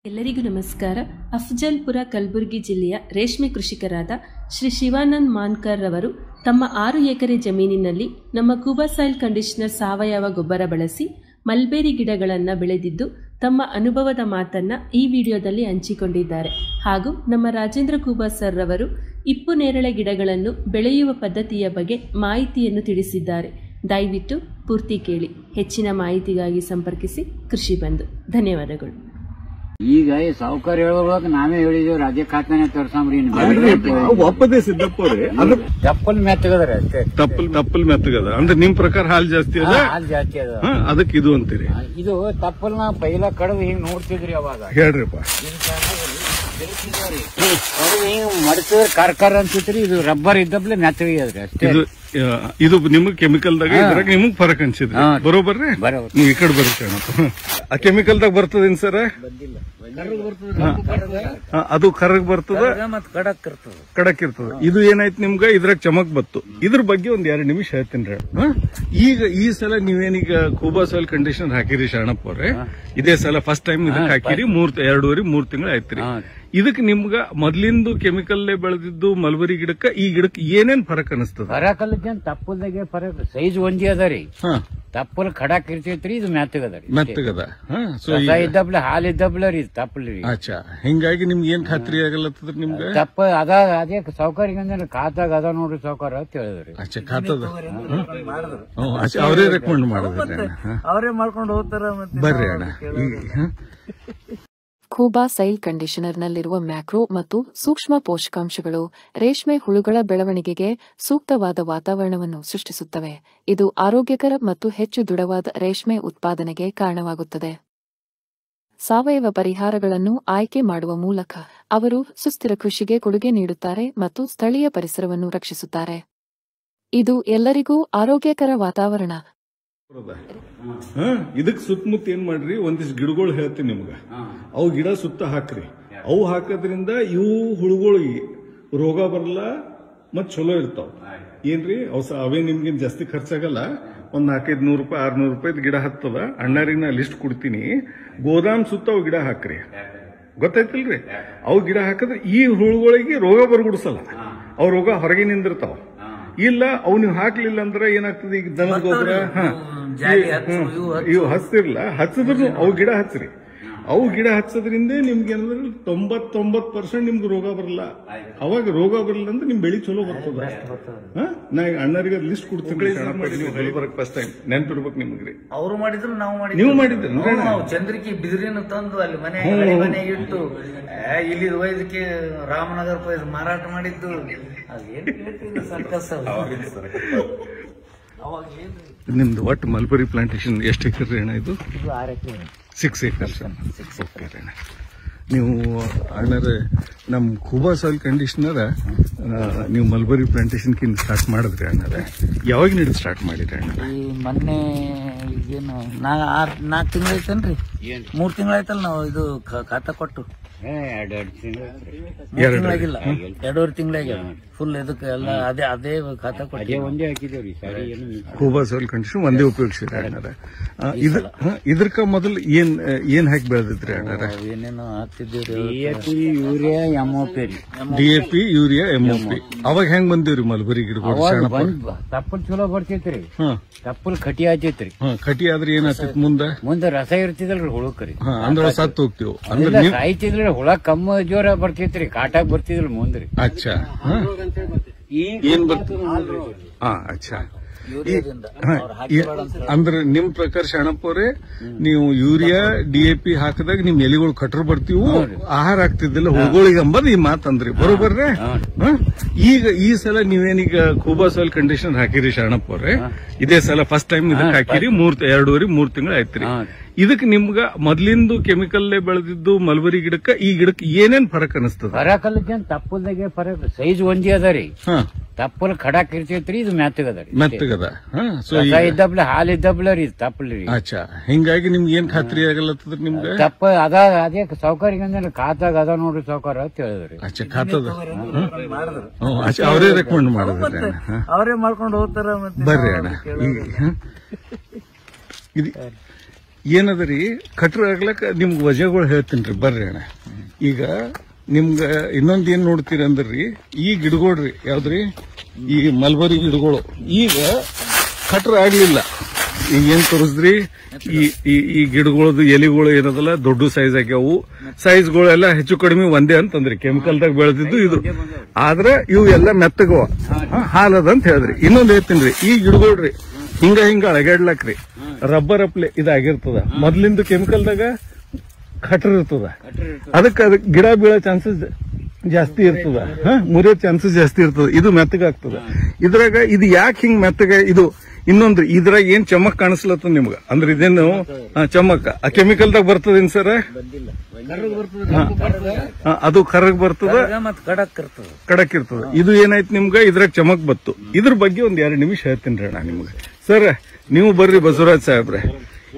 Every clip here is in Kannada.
ಎಲ್ಲರಿಗೂ ನಮಸ್ಕಾರ. ಅಫಜಲ್ಪುರ ಕಲಬುರಗಿ ಜಿಲ್ಲೆಯ ರೇಷ್ಮೆ ಕೃಷಿಕರಾದ ಶ್ರೀ ಶಿವಾನಂದ್ ಮಾನ್ಕರ್ ರವರು ತಮ್ಮ 6 ಎಕರೆ ಜಮೀನಿನಲ್ಲಿ ನಮ್ಮ ಕೂಬಾ ಸಾಯಿಲ್ ಕಂಡೀಷನರ್ ಸಾವಯವ ಗೊಬ್ಬರ ಬಳಸಿ ಮಲ್ಬೇರಿ ಗಿಡಗಳನ್ನು ಬೆಳೆದಿದ್ದು ತಮ್ಮ ಅನುಭವದ ಮಾತನ್ನ ಈ ವಿಡಿಯೋದಲ್ಲಿ ಹಂಚಿಕೊಂಡಿದ್ದಾರೆ. ಹಾಗೂ ನಮ್ಮ ರಾಜೇಂದ್ರ ಕೂಬಾ ಸರ್ ರವರು ಇಪ್ಪು ನೇರಳೆ ಗಿಡಗಳನ್ನು ಬೆಳೆಯುವ ಪದ್ಧತಿಯ ಬಗ್ಗೆ ಮಾಹಿತಿಯನ್ನು ತಿಳಿಸಿದ್ದಾರೆ. ದಯವಿಟ್ಟು ಪೂರ್ತಿ ಕೇಳಿ. ಹೆಚ್ಚಿನ ಮಾಹಿತಿಗಾಗಿ ಸಂಪರ್ಕಿಸಿ ಕೃಷಿ ಬಂಧು. ಧನ್ಯವಾದಗಳು. ಈಗ ಸಾವುಕಾರ ಹೇಳುವಾಗ ನಾವೇ ಹೇಳಿದೇವ್ ರಾಜ್ಯ ಖಾತಾನೆ ತೋರ್ಸಾಮ್ರಿ ಒಪ್ಪದೆ ಸಿದ್ದಪ್ಪ ಅವ್ರೆ. ಅದು ತಪ್ಪಲ್ ಮೆತ್ತಗದ್ರ ಅಷ್ಟೇ. ತಪ್ಪಲ್ ಮೆತ್ತಗದ ಅಂದ್ರೆ ನಿಮ್ ಪ್ರಕಾರ ಹಾಲ್ ಜಾಸ್ತಿ ಅದ, ಹಾಲ್ ಜಾಸ್ತಿ ಅದ. ಅದಕ್ಕೆ ಇದು ಅಂತೀರಿ. ಇದು ತಪ್ಪಲ್ ನಾ ಪೈಲ ಕಡದು ಹಿಂಗ್ ನೋಡ್ತಿದ್ರಿ ಅವಾಗ. ಹೇಳ್ರಿಪ್ಪ. ಹಿಂಗ್ ಮಡಚಿದ್ರೆ ಕಾರ್ಕಾರ ಅನ್ಸಿತ್ರಿ. ಇದು ರಬ್ಬರ್ ಇದ್ದಪ್ಲೆ ಮೆತ್ತಗದ್ರಿ ಅಷ್ಟೇ. ಇದು ನಿಮಗ್ ಕೆಮಿಕಲ್ದಾಗ ಇದ್ರಾಗ ನಿಮಗ್ ಫರಕ್ ಅನ್ಸಿದ್ರಿ. ಬರೋಬರ್ರಿ. ನೀವ್ ಈ ಕಡೆ ಬರುತ್ತೆ ಆ ಕೆಮಿಕಲ್ದಾಗ ಬರ್ತದೇನ್ ಸರ್? ಅದು ಕರ್ರಗ್ ಬರ್ತದ, ಕಡಕ್ ಇರ್ತದ. ಇದು ಏನಾಯ್ತು ನಿಮ್ಗ ಇದ್ರಾಗ ಚಮಕ್ ಬತ್ತು. ಇದ್ರ ಬಗ್ಗೆ ಒಂದ್ 2 ನಿಮಿಷ ಹೇಳ್ತೀನಿ. ಈಗ ಈ ಸಲ ನೀವೇನೀಗ ಕೂಬಾ ಸಾಯಿಲ್ ಕಂಡೀಷನರ್ ಹಾಕಿರಿ ಶರಣಪ್ಪ ಅವ್ರೆ. ಇದೇ ಸಲ ಫಸ್ಟ್ ಟೈಮ್ ಇದಕ್ಕೆ ಹಾಕಿರಿ. 2.5-3 ತಿಂಗಳು ಆಯ್ತ್ರಿ. ಇದಕ್ಕೆ ನಿಮ್ಗ ಮೊದ್ಲಿಂದು ಕೆಮಿಕಲ್ಲೇ ಬೆಳೆದಿದ್ದು ಮಲ್ಬರಿ ಗಿಡಕ್ಕ ಈ ಗಿಡಕ್ಕೆ ಏನೇನ್ ಫರಕ್ ಅನಿಸ್ತದ? ಫರಕ್ ಅಲ್ಲದೇನ್ ತಪ್ಪಲ್ದಾಗೆ ಫರಕ್. ಸೈಜ್ ಒಂದೇ ಅದ ರೀ. ತಪ್ಪಲ್ ಖಡಕ್ ಇರ್ತೈತ್ರಿ, ಇದು ಮೆತ್ತಗದ ರೀ. ಮೆತ್ತಗದ. ಇದ್ದಬ್ಲೆ ಹಾಲ್ ಇದ್ದಬ್ಲ ರೀ ತಪ್ಪಲ್ ರೀ. ಅಚ್ಚಾ, ಹಿಂಗಾಗಿ ನಿಮ್ಗೆ ಏನ್ ಖಾತ್ರಿ ಆಗಲತ್ತದ್ರಿ ನಿಮ್ಗೆ? ತಪ್ಪ ಅದ ಅದೇ ಸೌಕರ್ಯ ಖಾತಾಗ ಅದ ನೋಡ್ರಿ ಸೌಕರ್ಯ ಅಂತ ಹೇಳಿದ್ರಿ. ಅಚ್ಚಾ, ಖಾತದ ಅವರೇ ರೆಕಮೆಂಡ್ ಮಾಡಿದ್ರಿ. ಅವರೇ ಮಾಡ್ಕೊಂಡು ಹೋಗ್ತಾರ. ಬರ್ರಿ ಅಣ್ಣ. ಕೂಬಾ ಸಾಯಿಲ್ ಕಂಡೀಷನರ್ನಲ್ಲಿರುವ ಮ್ಯಾಕ್ರೋ ಮತ್ತು ಸೂಕ್ಷ್ಮ ಪೋಷಕಾಂಶಗಳು ರೇಷ್ಮೆ ಹುಳುಗಳ ಬೆಳವಣಿಗೆಗೆ ಸೂಕ್ತವಾದ ವಾತಾವರಣವನ್ನು ಸೃಷ್ಟಿಸುತ್ತವೆ. ಇದು ಆರೋಗ್ಯಕರ ಮತ್ತು ಹೆಚ್ಚು ದೃಢವಾದ ರೇಷ್ಮೆ ಉತ್ಪಾದನೆಗೆ ಕಾರಣವಾಗುತ್ತದೆ. ಸಾವಯವ ಪರಿಹಾರಗಳನ್ನು ಆಯ್ಕೆ ಮಾಡುವ ಮೂಲಕ ಅವರು ಸುಸ್ಥಿರ ಕೃಷಿಗೆ ಕೊಡುಗೆ ನೀಡುತ್ತಾರೆ ಮತ್ತು ಸ್ಥಳೀಯ ಪರಿಸರವನ್ನು ರಕ್ಷಿಸುತ್ತಾರೆ. ಇದು ಎಲ್ಲರಿಗೂ ಆರೋಗ್ಯಕರ ವಾತಾವರಣ. ಇದಕ್ ಸುತ್ತಮುತ್ತ ಏನ್ ಮಾಡ್ರಿ, ಒಂದಿಷ್ಟು ಗಿಡಗಳು ಹೇಳ್ತೀನಿ ನಿಮ್ಗ. ಅವು ಗಿಡ ಸುತ್ತ ಹಾಕ್ರಿ. ಅವು ಹಾಕೋದ್ರಿಂದ ಇವು ಹುಳುಗಳಿಗೆ ರೋಗ ಬರಲ್ಲ ಮತ್ ಚಲೋ ಇರ್ತಾವ. ಏನ್ರಿ ಅವೇ ನಿಮ್ಗೇನ್ ಜಾಸ್ತಿ ಖರ್ಚಾಗಲ್ಲ. ಒಂದ್ 400-500 ರೂಪಾಯಿ 600 ರೂಪಾಯಿ ಗಿಡ ಹತ್ತದ. ಅಣ್ಣಾರಿಗೆ ನಾ ಲಿಸ್ಟ್ ಕೊಡ್ತೀನಿ. ಗೋದಾಮ್ ಸುತ್ತ ಅವು ಗಿಡ ಹಾಕ್ರಿ. ಗೊತ್ತಾಯ್ತಿಲ್ರಿ? ಅವು ಗಿಡ ಹಾಕಿದ್ರೆ ಈ ಹುಳುಗಳಿಗೆ ರೋಗ ಬರ್ಗುಡ್ಸಲ್ಲ. ಅವ್ ರೋಗ ಹೊರಗೆ ನಿಂದಿರ್ತಾವ. ಇಲ್ಲ ಅವು ನೀವು ಹಾಕ್ಲಿಲ್ಲ ಅಂದ್ರೆ ಏನಾಗ್ತದೆ, ಈಗ ದನದ ಗೊಬ್ಬರ ಇವು ಹಚ್ತಿರ್ಲ, ಹಚ್ಚದ್ರು ಅವು ಗಿಡ ಹಚ್ಚ್ರಿ. ಅವು ಗಿಡ ಹಚ್ಚೋದ್ರಿಂದ ನಿಮ್ಗೆ ಏನಂದ್ರೆ 99% ನಿಮ್ಗೆ ರೋಗ ಬರಲ್ಲ. ಅವಾಗ ರೋಗ ಬರಲ್ಲ ಅಂದ್ರೆ ನಿಮ್ ಬೆಳಿ ಚಲೋ ಬರ್ತದ. ನಾ ಈಗ ಅಣ್ಣರಿಗೆ ಲಿಸ್ಟ್ ಕೊಡ್ತೀನಿ. ಫಸ್ಟ್ ಟೈಮ್ ನೆನ್ಪಿಡ್ಬೇಕು ನಿಮ್ಗ್ರಿ. ಅವ್ರು ಮಾಡಿದ್ರು, ನಾವು ಮಾಡಿದ್ರು. ನೀವು ಮಾಡಿದ್ರಿ. ನಾವು ಚಂದ್ರಿಕಿ ಬಿದಿರಿನ ತಂದು ಅಲ್ಲಿ ಮನೆ ಇಟ್ಟು ಇಲ್ಲಿ ವೈದ್ಯಕ್ಕೆ ರಾಮನಗರ ಮಾರಾಟ ಮಾಡಿದ್ದು. ಅದೇನು ಸರ್ಕಸ್. ನಿಮ್ದು ಒಟ್ಟು ಮಲ್ಬರಿ ಪ್ಲಾಂಟೇಶನ್ ಎಷ್ಟು ಎಕರೆ ಅಣ್ಣ? ಇದು 6 ಎಕರೆ. 6 ಎಕರ್ಸ್. ನೀವು ಅಣ್ಣರೇ ನಮ್ ಕೂಬಾ ಸಾಯಿಲ್ ಕಂಡೀಷನರ್ ನೀವು ಮಲ್ಬರಿ ಪ್ಲಾಂಟೇಶನ್ ಸ್ಟಾರ್ಟ್ ಮಾಡಿದ್ರಿ ಅಣ್ಣರೇ? ಯಾವಾಗ ನೀಡಿ ಸ್ಟಾರ್ಟ್ ಮಾಡಿದ್ರಿ ಅಣ್ಣ? ಈ ಮೊನ್ನೆ ಏನು 4 ತಿಂಗಳು ಐತನ್ರಿ, 3 ತಿಂಗಳು ಆಯ್ತಲ್ಲ ನಾವು ಇದು ಖಾತಾ ಕೊಟ್ಟು. 2 ತಿಂಗಳಾಗಿಲ್ಲ, 2.5 ತಿಂಗಳಾಗ್ಯಾವ. ಫುಲ್ ಇದಕ್ಕೆ ಎಲ್ಲ ಅದೇ ಖಾತಾ ಕೊಟ್ಟು ಒಂದೇ ಹಾಕಿದೇವ್ರಿ. ಕೂಬಾ ಸಾಯಿಲ್ ಕಂಡೀಷನ್ ಒಂದೇ ಉಪಯೋಗಿಸಿದ್ರೆ ಅಣ್ಣರೇ? ಇದಕ್ಕ ಮೊದಲು ಏನ್ ಹಾಕಿ ಬೆಳೆದಿದ್ರಿ ಅಣ್ಣರೇ? ಏನೇನೋ ಹಾಕ್ತಿದ್ದೀವಿ. Urea MOP. DAP, urea, MOP. ಅವಾಗ ಹೆಂಗ್ ಬಂದಿವ್ರಿ ಮಲ್ಬರಿ ಗಿಡಗಳು? ತಪ್ಪಲ್ ಚಲೋ ಬರ್ತೈತ್ರಿ. ತಪ್ಪಲ್ ಕಟಿ ಆತೈತ್ರಿ. ಕಟಿ ಆದ್ರೆ ಏನಾಗ್ತೈತಿ ಮುಂದೆ ರಸ ಇರ್ತಿದಲ್ರಿ ಹುಳುಕ್ರಿ. ಅಂದ್ರೆ ಸತ್ತು ಹೋಗ್ತೀವಿ ಅಂದ್ರೆ ಸಾಯ್ತಿದ್ರಿ. ಹುಳ ಕಮ್ಮ ಜೋರ ಬರ್ತೈತ್ರಿ, ಕಾಟಾಕ್ ಬರ್ತಿದ್ರಿ ಮುಂದ್ರಿ. ಅಚ್ಚಾ, ಏನ್ ಬರ್ತದೆ? ಅಚ್ಚಾ. ಅಂದ್ರೆ ನಿಮ್ ಪ್ರಕಾರ ಶರಣಪ್ಪ ಅವ್ರೆ, ನೀವು ಯೂರಿಯಾ DAP ಹಾಕಿದಾಗ ನಿಮ್ ಎಲಿಗಳು ಕಟ್ರ್ ಬರ್ತೀವು, ಆಹಾರ ಆಗ್ತಿದ್ದಿಲ್ಲ ಹುಳುಗಳಿಗೆ ಅಂಬದ್ ಈ ಮಾತಂದ್ರಿ. ಬರೋಬರ್ರೆ? ಈಗ ಈ ಸಲ ನೀವೇನೀಗ ಕೂಬಾ ಸಾಯಿಲ್ ಕಂಡೀಷನರ್ ಹಾಕಿರಿ ಶರಣಪ್ಪ ಅವ್ರೆ. ಇದೇ ಸಲ ಫಸ್ಟ್ ಟೈಮ್ ಇದಕ್ಕೆ ಹಾಕಿರಿ. 2.5-3 ತಿಂಗಳು ಆಯ್ತ್ರಿ. ಇದಕ್ಕೆ ನಿಮ್ಗ ಮೊದ್ಲಿಂದು ಕೆಮಿಕಲ್ಲೇ ಬೆಳೆದಿದ್ದು ಮಲ್ಬರಿ ಗಿಡಕ್ಕ ಈ ಗಿಡಕ್ಕೆ ಏನೇನ್ ಫರಕ್ ಅನಿಸ್ತದ? ಫರಕ್ ಅಲ್ಲದೇನ್ ತಪ್ಪಲ್ದಾಗೆ ಫರಕ್. ಸೈಜ್ ಒಂದೇ ಅದ ರೀ. ತಪ್ಪಲ್ ಖಡಕ್ ಇರ್ತೈತ್ರಿ, ಇದು ಮೆತ್ತಗದ ರೀ. ಮೆತ್ತಗದ. ಇದ್ದಬ್ಲೆ ಹಾಲ್ ಇದ್ದಬ್ಲ ರೀ ತಪ್ಪಲ್ ರೀ. ಅಚ್ಚಾ, ಹಿಂಗಾಗಿ ನಿಮ್ಗೆ ಏನ್ ಖಾತ್ರಿ ಆಗಲತ್ತದ್ರಿ ನಿಮ್ಗೆ? ತಪ್ಪ ಅದೇ ಸೌಕರ್ಯ ಖಾತಾಗ ಅದ ನೋಡ್ರಿ ಸೌಕರ್ಯ ಅಂತ ಹೇಳಿದ್ರಿ. ಅಚ್ಚಾ, ಖಾತದ ಅವರೇ ರೆಕಮೆಂಡ್ ಮಾಡಿದ್ರಿ. ಅವರೇ ಮಾಡ್ಕೊಂಡು ಹೋಗ್ತಾರ. ಬರ್ರಿ ಅಣ್ಣ. ಏನದರಿ ಕಟ್ರ ಆಗ್ಲಕ್ಕ ನಿಮ್ಗೆ ವಜೆಗಳು ಹೇಳ್ತೀನಿ ಬರ್ರಿ ಅಣ್ಣ. ಈಗ ನಿಮ್ಗ ಇನ್ನೊಂದ್ ಏನ್ ನೋಡ್ತೀರಿ ಅಂದ್ರಿ, ಈ ಗಿಡಗಳ್ರಿ ಯಾವ್ದ್ರಿ ಈ ಮಲ್ಬರಿ ಗಿಡಗಳು ಈಗ ಕಟ್ರ ಆಗ್ಲಿಲ್ಲ. ಈಗ ಏನ್ ತೋರಿಸ್ರಿ, ಈ ಗಿಡಗಳದ್ದು ಎಲಿಗಳು ಏನದಲ್ಲ ದೊಡ್ಡ ಸೈಜ್ ಆಗ್ಯಾವು. ಸೈಜ್ಗಳೆಲ್ಲ ಹೆಚ್ಚು ಕಡಿಮೆ ಒಂದೇ ಅಂತಂದ್ರಿ, ಕೆಮಿಕಲ್ದಾಗ ಬೆಳೆದಿದ್ದು ಇದು. ಆದ್ರೆ ಇವು ಎಲ್ಲ ಮೆತ್ತಗವ ಹಾಲದ ಅಂತ ಹೇಳಿದ್ರಿ. ಇನ್ನೊಂದ್ ಹೇಳ್ತೀನ್ರಿ, ಈ ಗಿಡಗಳ್ರಿ ಹಿಂಗ ಅಳಗಾಡ್ಲಕ್ರಿ ರಬ್ಬರ್ ಅಪ್ಲೆ ಇದಾಗಿರ್ತದ. ಮೊದ್ಲಿಂದ ಕೆಮಿಕಲ್ದಾಗ ಕಟ್ರ ಇರ್ತದ, ಅದಕ್ಕೆ ಗಿಡ ಬೀಳೋ ಚಾನ್ಸಸ್ ಜಾಸ್ತಿ ಇರ್ತದ, ಮುರಿಯೋ ಚಾನ್ಸಸ್ ಜಾಸ್ತಿ ಇರ್ತದ. ಇದು ಮೆತ್ತಗಾಗ್ತದ. ಇದ್ರಾಗ ಇದು ಯಾಕೆ ಹಿಂಗ್ ಮೆತ್ತಗ, ಇದು ಇನ್ನೊಂದು ಇದ್ರಾಗ ಏನ್ ಚಮಕ್ ಕಾಣಿಸ್ಲತ್ತ ನಿಮ್ಗ ಅಂದ್ರೆ ಇದೇನು ಚಮಕ್ ಆ ಕೆಮಿಕಲ್ದಾಗ ಬರ್ತದೇನ್ ಸರ್? ಅದು ಕರ್ರಗ್ ಬರ್ತದ, ಕಡಕ್ ಇರ್ತದ. ಇದು ಏನಾಯ್ತು ನಿಮ್ಗ ಇದ್ರಾಗ ಚಮಕ್ ಬತ್ತು. ಇದ್ರ ಬಗ್ಗೆ ಒಂದ್ 2 ನಿಮಿಷ ಹೇಳ್ತೀನಿ ಅಣ್ಣ ನಿಮ್ಗ. ಸರ್ ನೀವು ಬರ್ರಿ ಬಸವರಾಜ್ ಸಾಹೇಬ್ರೆ,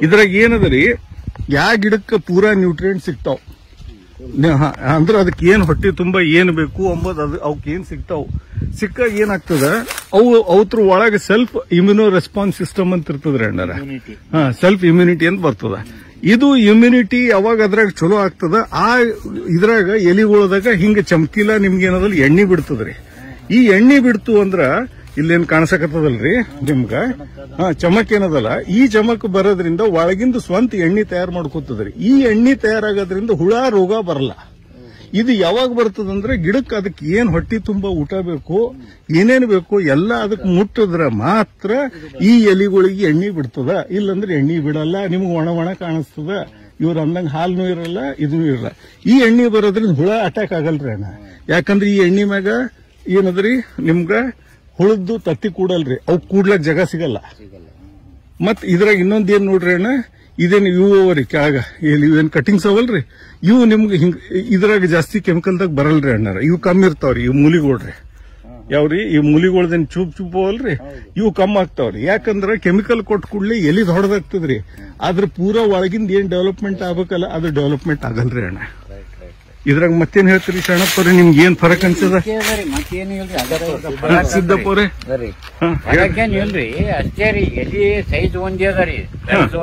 ಇದ್ರಾಗ ಏನದರಿ ಯಾ ಗಿಡಕ್ಕೆ ಪೂರಾ ನ್ಯೂಟ್ರಿಯೆಂಟ್ ಸಿಗ್ತಾವ್ ಅಂದ್ರೆ ಅದಕ್ಕೆ ಏನ್ ಹೊಟ್ಟೆ ತುಂಬಾ ಏನ್ ಬೇಕು ಅಂಬುದು ಅವಕ್ಕೆ ಏನ್ ಸಿಗ್ತಾವ್. ಸಿಕ್ಕಾಗ ಏನಾಗ್ತದ ಅವ್ರ ಒಳಗೆ ಸೆಲ್ಫ್ ಇಮ್ಯುನೋ ರೆಸ್ಪಾನ್ಸ್ ಸಿಸ್ಟಮ್ ಅಂತ ಇರ್ತದ್ರಿ ಅಣ್ಣಾರ. ಸೆಲ್ಫ್ ಇಮ್ಯುನಿಟಿ ಅಂತ ಬರ್ತದ. ಇದು ಇಮ್ಯುನಿಟಿ ಯಾವಾಗ ಅದ್ರಾಗ ಚಲೋ ಆಗ್ತದ, ಆ ಇದ್ರಾಗ ಎಲಿಗೊಳದಾಗ ಹಿಂಗ ಚಮಕಿಲ್ಲ ನಿಮ್ಗೆ ಏನದಲ್ಲ ಎಣ್ಣೆ ಬಿಡ್ತದ್ರಿ. ಈ ಎಣ್ಣೆ ಬಿಡ್ತು ಅಂದ್ರ ಇಲ್ಲೇನ್ ಕಾಣಿಸಕತ್ತದಲ್ರಿ ನಿಮ್ಗ ಚಮಕ್ ಏನದಲ್ಲ, ಈ ಚಮಕ್ ಬರೋದ್ರಿಂದ ಒಳಗಿಂದ ಸ್ವಂತ ಎಣ್ಣೆ ತಯಾರು ಮಾಡ್ಕೋತದ್ರಿ. ಈ ಎಣ್ಣೆ ತಯಾರಾಗೋದ್ರಿಂದ ಹುಳ ರೋಗ ಬರಲ್ಲ. ಇದು ಯಾವಾಗ ಬರ್ತದಂದ್ರೆ ಗಿಡಕ್ಕೆ ಅದಕ್ಕೆ ಏನ್ ಹೊಟ್ಟಿ ತುಂಬಾ ಊಟ ಬೇಕು, ಏನೇನ್ ಬೇಕು ಎಲ್ಲ ಅದಕ್ಕೆ ಮುಟ್ಟಿದ್ರ ಮಾತ್ರ ಈ ಎಲಿಗಳಿಗೆ ಎಣ್ಣೆ ಬಿಡ್ತದ. ಇಲ್ಲಂದ್ರೆ ಎಣ್ಣೆ ಬಿಡಲ್ಲ, ನಿಮ್ಗೆ ಒಣ ಕಾಣಿಸ್ತದ. ಇವ್ರ ಅಂದಂಗ ಹಾಲ್ನೂ ಇರಲ್ಲ, ಇದೂ ಇರಲ್ಲ. ಈ ಎಣ್ಣೆ ಬರೋದ್ರಿಂದ ಹುಳ ಅಟ್ಯಾಕ್ ಆಗಲ್ರಿ ಅಣ್ಣ. ಯಾಕಂದ್ರೆ ಈ ಎಣ್ಣೆ ಮ್ಯಾಗ ಏನದ್ರಿ ನಿಮ್ಗ ಹುಳದ್ದು ತತ್ತಿ ಕೂಡಲ್ರಿ, ಅವು ಕೂಡ್ಲಕ್ ಜಾಗ ಸಿಗಲ್ಲ. ಮತ್ ಇದ್ರಾಗ ಇನ್ನೊಂದ್ ಏನ್ ನೋಡ್ರಿ ಅಣ್ಣ, ಇದೇನು ಇವು ಅವರಿ ಕೆಳಗ ಇವೇನ್ ಕಟಿಂಗ್ಸ್ ಅವಲ್ರಿ, ಇವು ನಿಮ್ಗೆ ಹಿಂಗ್ ಇದ್ರಾಗ ಜಾಸ್ತಿ ಕೆಮಿಕಲ್ದಾಗ ಬರಲ್ರಿ ಅಣ್ಣಾರ. ಇವು ಕಮ್ಮಿ ಇರ್ತಾವ್ರಿ. ಇವು ಮೂಲಿಗೋಳ್ರಿ ಯಾವ್ರಿ, ಈ ಮೂಲಿಗೋಳ್ದೇನ್ ಚೂಪ್ ಅವಲ್ರಿ, ಇವು ಕಮ್ಮಿ ಆಗ್ತಾವ್ರಿ. ಯಾಕಂದ್ರ ಕೆಮಿಕಲ್ ಕೊಟ್ಟ ಕೂಡಲೇ ಎಲಿದ್ ಹೊಡೆದಾಗ್ತದ್ರಿ. ಆದ್ರ ಪೂರಾ ಒಳಗಿಂದ ಏನ್ ಡೆವಲಪ್ಮೆಂಟ್ ಆಗ್ಬೇಕಲ್ಲ ಅದು ಡೆವಲಪ್ಮೆಂಟ್ ಆಗಲ್ರಿ ಅಣ್ಣ. ಇದ್ರಾಗ ಮತ್ತೇನ್ ಹೇಳ್ತೀರಿ ಶರಣಪ್ಪವ್ರೆ, ನಿಮ್ಗೆ ಏನ್ ಫರಕ್ ಅನ್ಸದ? ಸಿದ್ದಪ್ಪವ್ರೆ ಇಲ್ರಿ ಅಷ್ಟೇ ರೀ, ಎಲ್ಲಿ ಸೈಜ್ ಒಂದೇ ಅದ ರೀ,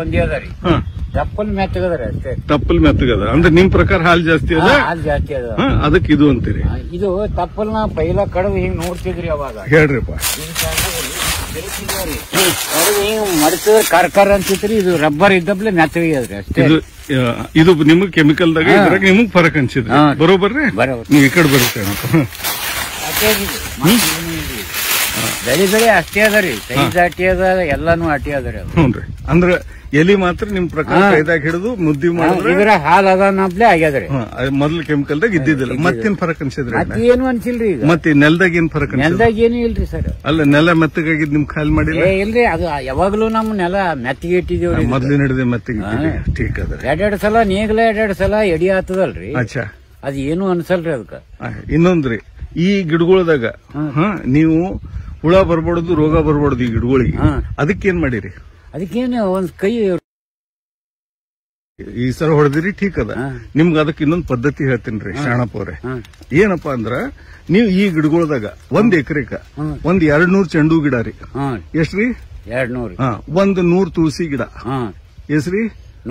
ಒಂದೇ ಅದ ರೀ, ತಪ್ಪಲ್ ಮೆತ್ತಗದ್ರಿ ಅಷ್ಟೇ. ತಪ್ಪಲ್ ಮೆತ್ತಗದ ಅಂದ್ರೆ ನಿಮ್ ಪ್ರಕಾರ ಹಾಲ್ ಜಾಸ್ತಿ ಅದ? ಹಾಲ್ ಜಾಸ್ತಿ ಅದ, ಅದಕ್ಕೆ ಇದು ಅಂತೀರಿ. ಇದು ತಪ್ಪಲ್ನ ಪೈಲ ಕಡದು ಹಿಂಗ್ ನೋಡ್ತಿದ್ರಿ ಅವಾಗ. ಹೇಳ್ರಿಪ್ಪ, ಹಿಂಗ್ ಮಡಚಿದ್ರೆ ಕರ್ಕರ್ ಅನ್ಸಿತ್ರಿ. ಇದು ರಬ್ಬರ್ ಇದ್ದಪ್ಲೆ ಮೆತ್ತಗದ್ರಿ ಅಷ್ಟೇ. ಇದು ನಿಮಗ್ ಕೆಮಿಕಲ್ದಾಗ ಇದ್ರಾಗ ನಿಮಗ್ ಫರಕ್ ಅನ್ಸಿದ್ರಿ. ಬರೋಬರ್ರಿ, ನೀವು ಈ ಕಡೆ ಬರುತ್ತೆ ಬೆಳೆ ಅಷ್ಟೇ ಅದ ರೀ, ಸೈಜ್ ಅಟಿ ಅದ, ಎಲ್ಲಾನು ಅಟಿ ಅದ ರೀ. ಹ್ಞೂನ್ರಿ. ಅಂದ್ರ ಎಲಿ ಮಾತ್ರ ನಿಮ್ ಪ್ರಕಾರ ಕೈದಾಗ ಹಿಡಿದು ಮುದ್ದಿ ಮಾಡಿದ್ರೆ ಹಾಲ್ ಅದನ್ನಪ್ಲೆ ಆಗ್ಯದ್ರಿ. ಮೊದ್ಲು ಕೆಮಿಕಲ್ದಾಗ ಇದ್ದಿದ್ದಿಲ್ಲ. ಮತ್ತೇನ್ ಫರಕ್ ಅನ್ಸಿದ್ರಿ? ಏನು ಅನ್ಸಿಲ್ರಿ. ಈಗ ಮತ್ತೆ ನೆಲದಾಗ ಏನ್ ಫರಕ್? ನೆಲದಾಗ ಏನು ಇಲ್ರಿ ಸರ್. ಅಲ್ಲ ನೆಲ ಮೆತ್ತಗಾಗಿದ್ ನಿಮ್ ಖಾಲಿ ಮಾಡಿಲ್ಲ? ಇಲ್ರಿ, ಅದು ಯಾವಾಗ್ಲೂ ನಮ್ ನೆಲ ಮೆತ್ತಿಗೆ ಇಟ್ಟಿದೇವ್ರಿ. ಮೊದ್ಲು ಹಿಡಿದ ಮೆತ್ತಿಗೆ ಠೀಕ್ ಅದ. 2 ಸಲ ನೀಗ್ಲ 2 ಸಲ ಎಡಿ ಆತದಲ್ರಿ. ಅಚ್ಚಾ, ಅದ್ ಏನು ಅನ್ಸಲ್ರಿ ಅದಕ್ಕ. ಇನ್ನೊಂದ್ರಿ, ಈ ಗಿಡಗಳದಾಗ ನೀವು ಹುಳ ಬರ್ಬಾರ್ದು, ರೋಗ ಬರ್ಬಾರ್ದು ಈ ಗಿಡಗಳಿಗೆ, ಅದಕ್ಕೇನ್ ಮಾಡಿರಿ? ಅದಕ್ಕೇನು ಒಂದ್ ಕೈ ಈ ಸಲ ಹೊಡೆದಿರಿ, ಠೀಕ್ ಅದ. ನಿಮ್ಗೆ ಅದಕ್ಕೆ ಇನ್ನೊಂದು ಪದ್ಧತಿ ಹೇಳ್ತೀನಿ ಶಾಣಪ್ಪ ಅವ್ರೆ. ಏನಪ್ಪಾ ಅಂದ್ರ, ನೀವು ಈ ಗಿಡಗಳದಾಗ 1 ಎಕರೆಕ 200 ಚೆಂಡು ಗಿಡ ರೀ. ಎಷ್ಟ್ರಿ? 200. 100 ತುಳಸಿ ಗಿಡ. ಎಷ್ಟ್ರಿ?